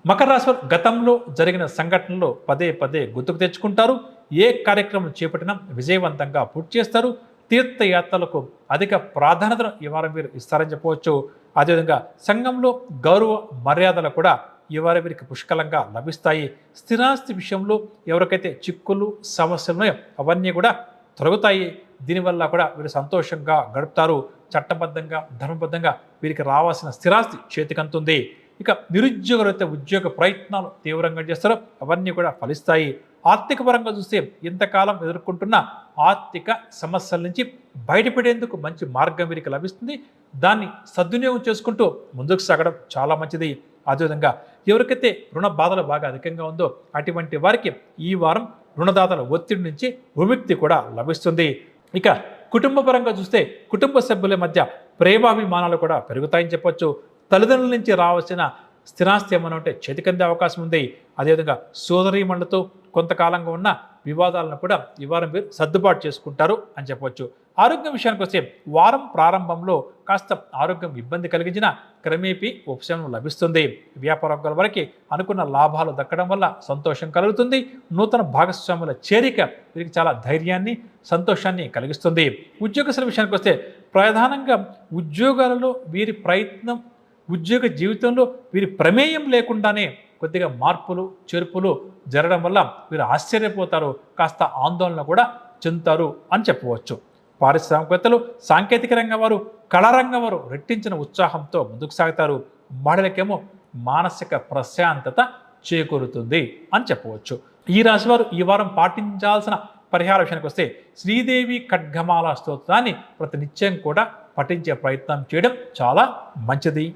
మకర రాశి వారు గతంలో జరిగిన సంఘటనలు పదే పదే గుర్తుకు తెచ్చుకుంటారు. ఏ కార్యక్రమం చేపట్టినా విజయవంతంగా పూర్తి చేస్తారు. తీర్థయాత్రలకు అధిక ప్రాధాన్యతను ఈ వారం వీరు ఇస్తారని చెప్పవచ్చు. అదేవిధంగా సంఘంలో గౌరవ మర్యాదలు కూడా ఈ వారం వీరికి పుష్కలంగా లభిస్తాయి. స్థిరాస్తి విషయంలో ఎవరికైతే చిక్కులు సమస్యలు ఉన్నాయో అవన్నీ కూడా తొలగుతాయి. దీనివల్ల కూడా వీరు సంతోషంగా గడుపుతారు. చట్టబద్ధంగా ధర్మబద్ధంగా వీరికి రావాల్సిన స్థిరాస్తి చేతికంతుంది. ఇక నిరుద్యోగులైతే ఉద్యోగ ప్రయత్నాలు తీవ్రంగా చేస్తారో అవన్నీ కూడా ఫలిస్తాయి. ఆర్థిక పరంగా చూస్తే ఇంతకాలం ఎదుర్కొంటున్న ఆర్థిక సమస్యల నుంచి బయటపడేందుకు మంచి మార్గం వీరికి లభిస్తుంది. దాన్ని సద్వినియోగం చేసుకుంటూ ముందుకు సాగడం చాలా మంచిది. అదేవిధంగా ఎవరికైతే రుణ బాధలు బాగా అధికంగా ఉందో అటువంటి వారికి ఈ వారం రుణదాతల ఒత్తిడి నుంచి విముక్తి కూడా లభిస్తుంది. ఇక కుటుంబ పరంగా చూస్తే కుటుంబ సభ్యుల మధ్య ప్రేమాభిమానాలు కూడా పెరుగుతాయని చెప్పొచ్చు. తల్లిదండ్రుల నుంచి రావాల్సిన స్థిరాస్తి ఏమైనా ఉంటే చేతికందే అవకాశం ఉంది. అదేవిధంగా సోదరీమణులతో కొంతకాలంగా ఉన్న వివాదాలను కూడా ఈ వారం మీరు సర్దుబాటు చేసుకుంటారు అని చెప్పవచ్చు. ఆరోగ్యం విషయానికి వస్తే వారం ప్రారంభంలో కాస్త ఆరోగ్యం ఇబ్బంది కలిగించిన క్రమేపీ ఉపశమనం లభిస్తుంది. వ్యాపారవర్గాల వరకు అనుకున్న లాభాలు దక్కడం వల్ల సంతోషం కలుగుతుంది. నూతన భాగస్వాముల చేరిక వీరికి చాలా ధైర్యాన్ని సంతోషాన్ని కలిగిస్తుంది. ఉద్యోగస్తుల విషయానికి వస్తే ప్రధానంగా ఉద్యోగాలలో వీరి ప్రయత్నం ఉద్యోగ జీవితంలో వీరి ప్రమేయం లేకుండానే కొద్దిగా మార్పులు చేర్పులు జరగడం వల్ల వీరు ఆశ్చర్యపోతారు. కాస్త ఆందోళన కూడా చెందుతారు అని చెప్పవచ్చు. పారిశ్రామికవేత్తలు సాంకేతిక రంగం వారు కళారంగం వారు రెట్టించిన ఉత్సాహంతో ముందుకు సాగుతారు. మహిళలకేమో మానసిక ప్రశాంతత చేకూరుతుంది అని చెప్పవచ్చు. ఈ రాశి వారు ఈ వారం పాటించాల్సిన పరిహార విషయానికి వస్తే శ్రీదేవి ఖడ్గమాల స్తోత్రాన్ని ప్రతినిత్యం కూడా పఠించే ప్రయత్నం చేయడం చాలా మంచిది.